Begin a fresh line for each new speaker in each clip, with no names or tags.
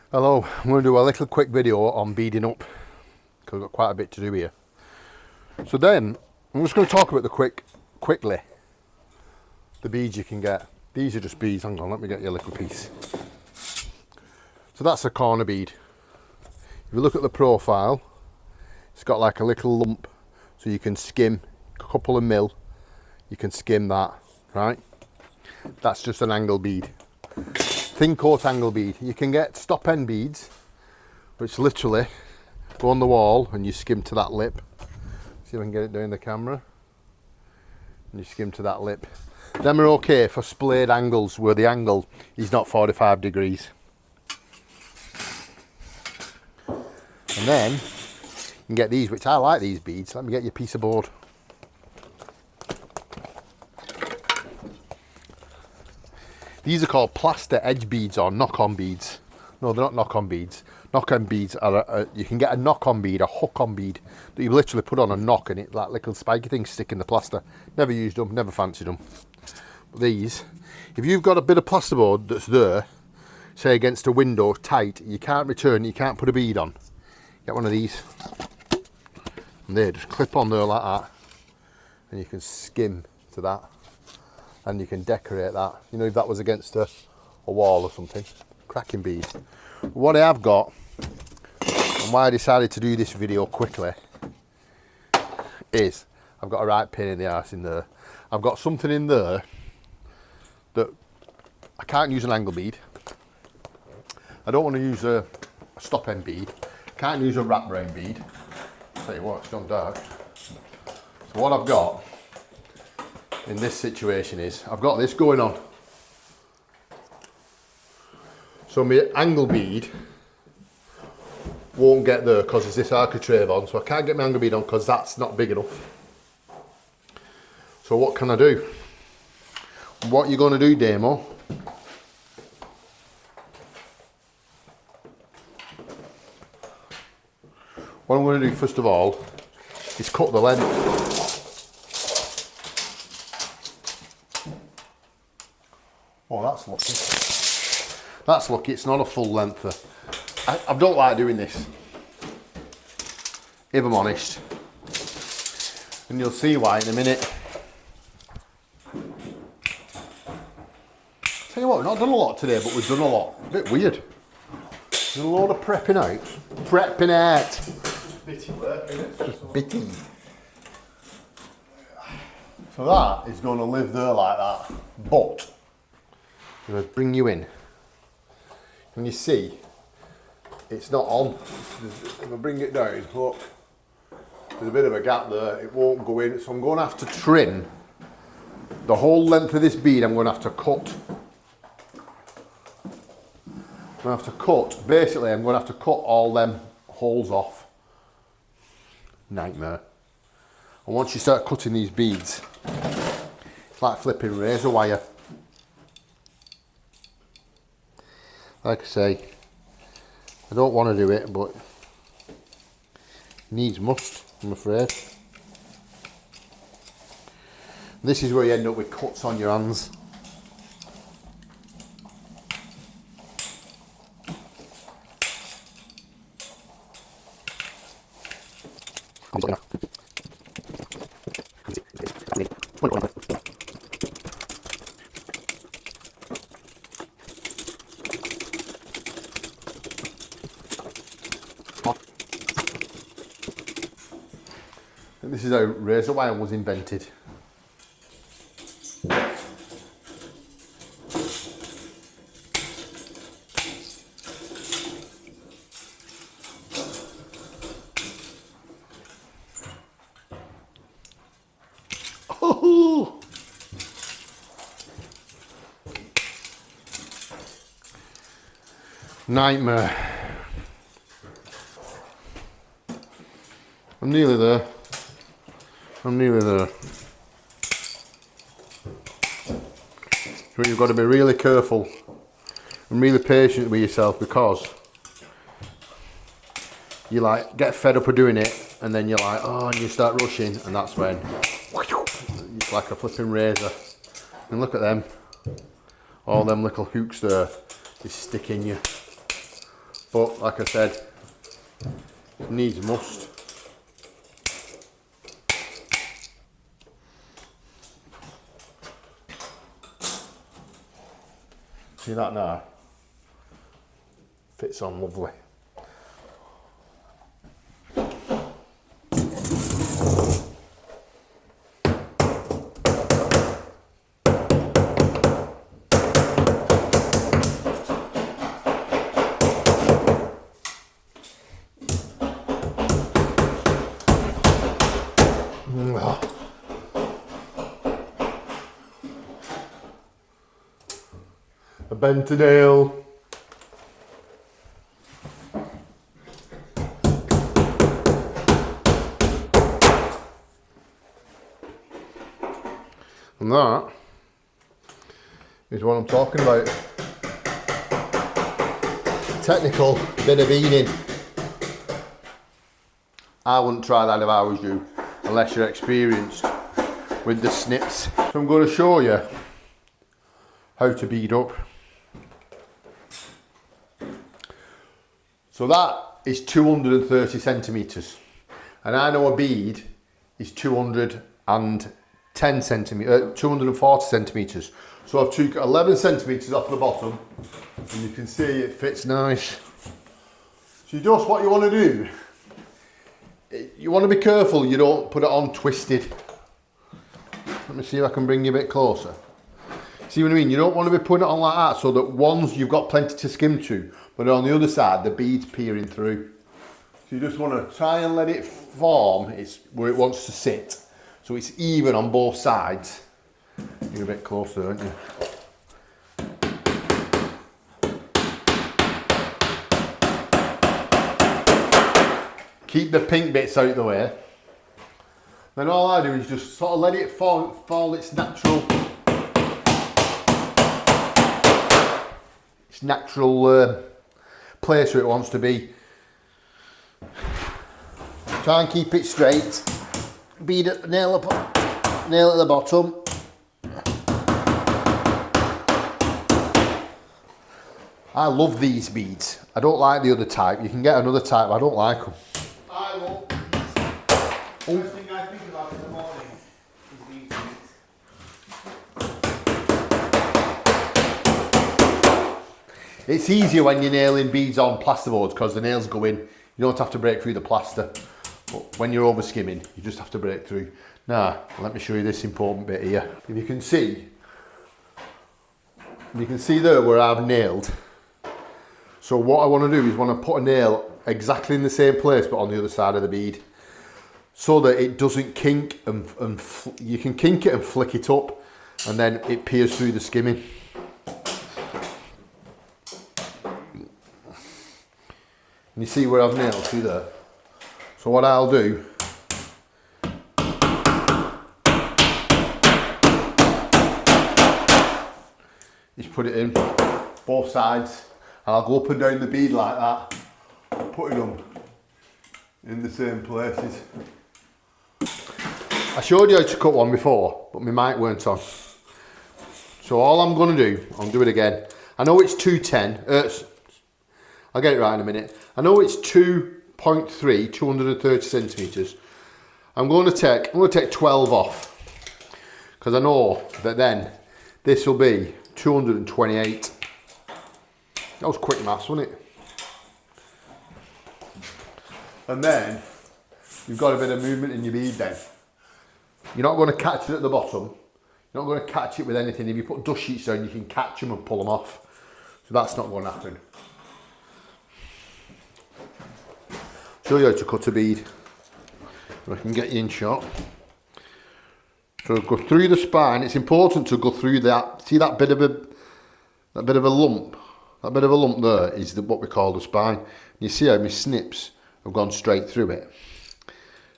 Hello, I'm going to do a little quick video on beading up because I've got quite a bit to do here. So then, I'm just going to talk about quickly the beads you can get. These are just beads. Hang on, let me get you a little piece. So that's a corner bead. If you look at the profile, it's got like a little lump, so you can skim a couple of mil. You can skim that, right? That's just an angle bead. Thin coat angle bead. You can get stop end beads, which literally go on the wall and you skim to that lip. See if I can get it down the camera. And you skim to that lip. Them are okay for splayed angles where the angle is not 45 degrees. And then you can get these, which I like these beads. Let me get you a piece of board. These are called plaster edge beads or knock-on beads. No, they're not knock-on beads. Knock-on beads are, you can get a knock-on bead, a hook-on bead, that you literally put on a knock and it like little spiky things stick in the plaster. Never used them, never fancied them. But these, if you've got a bit of plasterboard that's there, say against a window tight, you can't return, you can't put a bead on. Get one of these, and they just clip on there like that, and you can skim to that. And you can decorate that, you know, if that was against a wall or something. Cracking bead. What I have got, and why I decided to do this video quickly, is I've got a right pain in the arse in there. I've got something in there that I can't use an angle bead. I don't want to use a stop end bead. Can't use a wrap round bead. Tell you what, it's gone dark. So what I've got in this situation is, I've got this going on. So my angle bead won't get there because there's this architrave on, so I can't get my angle bead on because that's not big enough. So what can I do? What you're going to do, Damo, what I'm going to do first of all is cut the length. Oh, that's lucky. That's lucky, it's not a full length. I don't like doing this, if I'm honest. And you'll see why in a minute. Tell you what, we've not done a lot today, but we've done a lot. A bit weird. There's a load of prepping out. Prepping out. Just bitty work, isn't it? Just bitty. So that is going to live there like that. But I'm going to bring you in. When you see, it's not on. If I bring it down, look, there's a bit of a gap there, it won't go in, so I'm going to have to trim the whole length of this bead. I'm going to have to cut. Basically I'm going to have to cut all them holes off. Nightmare. And once you start cutting these beads, it's like flipping razor wire. Like I say, I don't want to do it, but needs must, I'm afraid. This is where you end up with cuts on your hands. This is how razor wire was invented. Oh! Nightmare. I'm nearly there. But you've got to be really careful and really patient with yourself, because you like get fed up of doing it and then you're like, oh, and you start rushing, and that's when it's like a flipping razor. And look at them, all them little hooks there is sticking you. But like I said, needs must. See that now? Fits on lovely. A bent nail. And that is what I'm talking about. Technical bit of beading. I wouldn't try that if I was you, unless you're experienced with the snips. So I'm going to show you how to bead up. So that is 230 centimetres. And I know a bead is 210 centimetres, 240 centimetres. So I've took 11 centimetres off the bottom, and you can see it fits nice. So just what you want to do, you want to be careful you don't put it on twisted. Let me see if I can bring you a bit closer. See what I mean? You don't want to be putting it on like that, so that one's you've got plenty to skim to, but on the other side the bead's peering through. So you just want to try and let it form where it wants to sit, so it's even on both sides. You're a bit closer, aren't you? Keep the pink bits out of the way. Then all I do is just sort of let it fall its natural place where it wants to be. Try and keep it straight. Bead at nail at the bottom. I love these beads. I don't like the other type. You can get another type, but I don't like them.
I love these. First thing I think about in the morning is these beads.
It's easier when you're nailing beads on plasterboards because the nails go in. You don't have to break through the plaster. But when you're over skimming, you just have to break through. Now, let me show you this important bit here. If you can see there where I've nailed. So what I want to do is want to put a nail exactly in the same place, but on the other side of the bead, so that it doesn't kink and you can kink it and flick it up, and then it peers through the skimming. And you see where I've nailed through there. So what I'll do is put it in both sides, and I'll go up and down the bead like that, putting them in the same places. I showed you how to cut one before, but my mic weren't on. So all I'm going to do, I'll do it again. I know it's 210, I'll get it right in a minute. I know it's 2.3, 230 centimetres. I'm going to take 12 off, because I know that then this will be 228. That was quick maths, wasn't it? And then you've got a bit of movement in your bead then. You're not going to catch it at the bottom. You're not going to catch it with anything. If you put dust sheets down, you can catch them and pull them off. So that's not going to happen. Show you how to cut a bead. So I can get you in shot. So go through the spine. It's important to go through that. See that bit of a lump? That bit of a lump there is what we call the spine. You see how my snips have gone straight through it.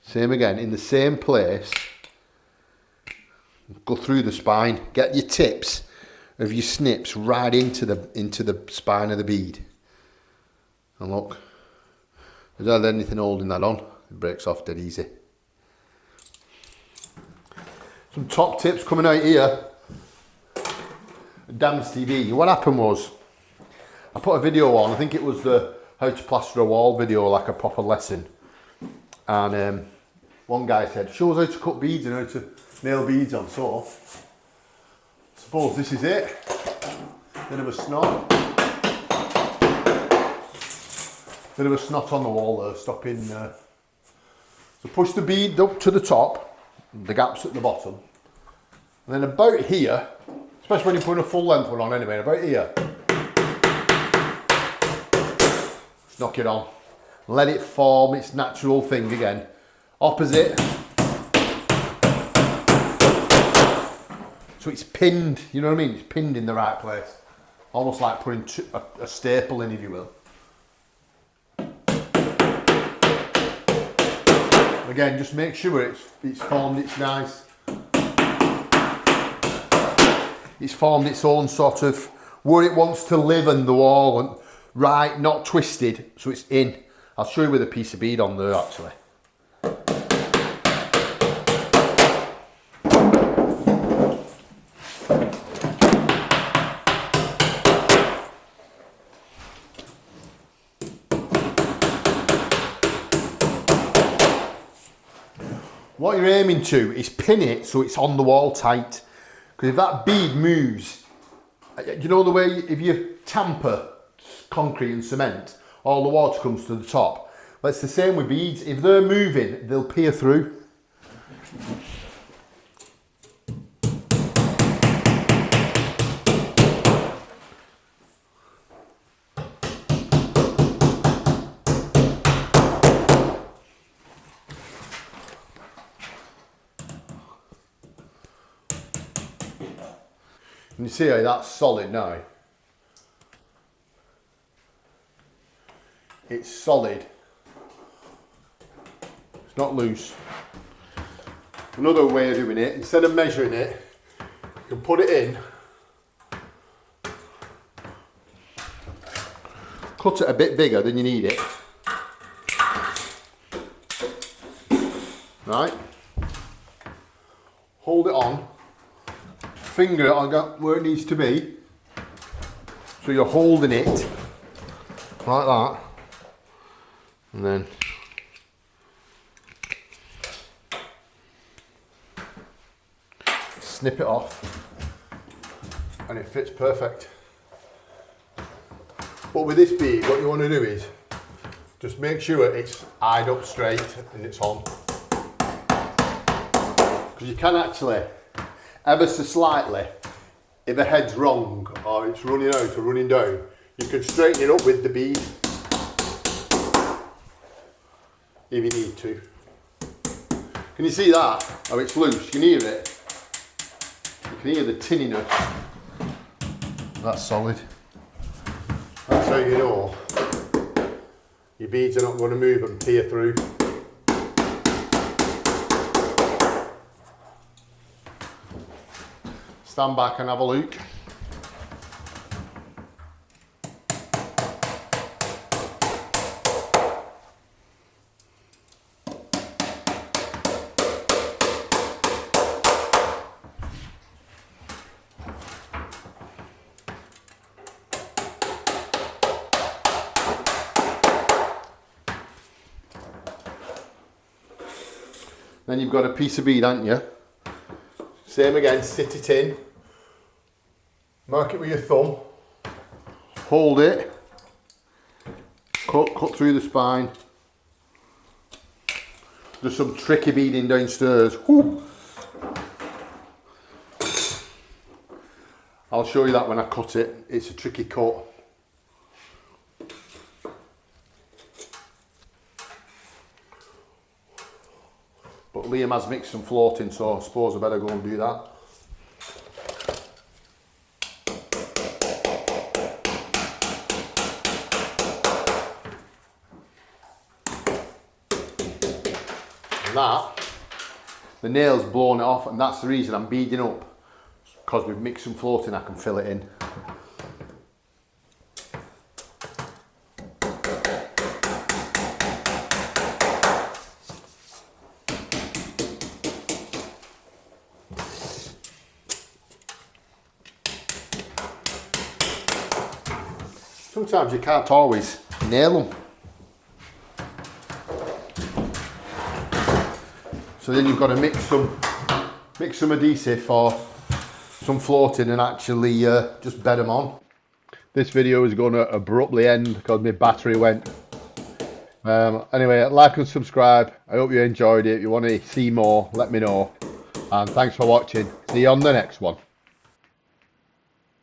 Same again, in the same place. Go through the spine. Get your tips of your snips right into the spine of the bead. And look, if there's anything holding that on, it breaks off dead easy. Some top tips coming out here. DamsTV. What happened was, I put a video on, I think it was the how to plaster a wall video, like a proper lesson. And one guy said, show us how to cut beads and how to nail beads on. So, suppose this is it. Bit of a snot. Bit of a snot on the wall there, stopping. So push the bead up to the top, the gaps at the bottom. And then about here, especially when you put a full length one on anyway, about here, just knock it on. Let it form its natural thing again. Opposite. So it's pinned, you know what I mean? It's pinned in the right place. Almost like putting a staple in, if you will. Again, just make sure it's formed its nice. It's formed its own sort of, where it wants to live in the wall, and right, not twisted, so it's in. I'll show you with a piece of bead on there actually. What you're aiming to is pin it so it's on the wall tight. Because if that bead moves, you know the way if you tamper concrete and cement, all the water comes to the top. Well, it's the same with beads. If they're moving, they'll peer through. And you see how that's solid now? It's solid. It's not loose. Another way of doing it, instead of measuring it, you can put it in, cut it a bit bigger than you need it. Right? Hold it on. Finger it on where it needs to be, so you're holding it like that, and then snip it off, and it fits perfect. But with this bead, what you want to do is just make sure it's eyed up straight and it's on, because you can actually, ever so slightly, if the head's wrong or it's running out or running down, you can straighten it up with the bead if you need to. Can you see that? How it's loose? You can hear it. You can hear the tinniness. That's solid. That's how you know your beads are not going to move and peer through. Stand back and have a look. Then you've got a piece of bead, haven't you? Same again, sit it in, mark it with your thumb, hold it, cut through the spine. There's some tricky beading downstairs. Whoo. I'll show you that when I cut it. It's a tricky cut. But Liam has mixed some floating, so I suppose I better go and do that. And that, the nail's blown it off, and that's the reason I'm beading up, because we've mixed some floating, I can fill it in. Sometimes you can't always nail them. So then you've got to mix some adhesive for some floating and actually just bed them on. This video is going to abruptly end because my battery went. Anyway, like and subscribe. I hope you enjoyed it. If you want to see more, let me know. And thanks for watching. See you on the next one.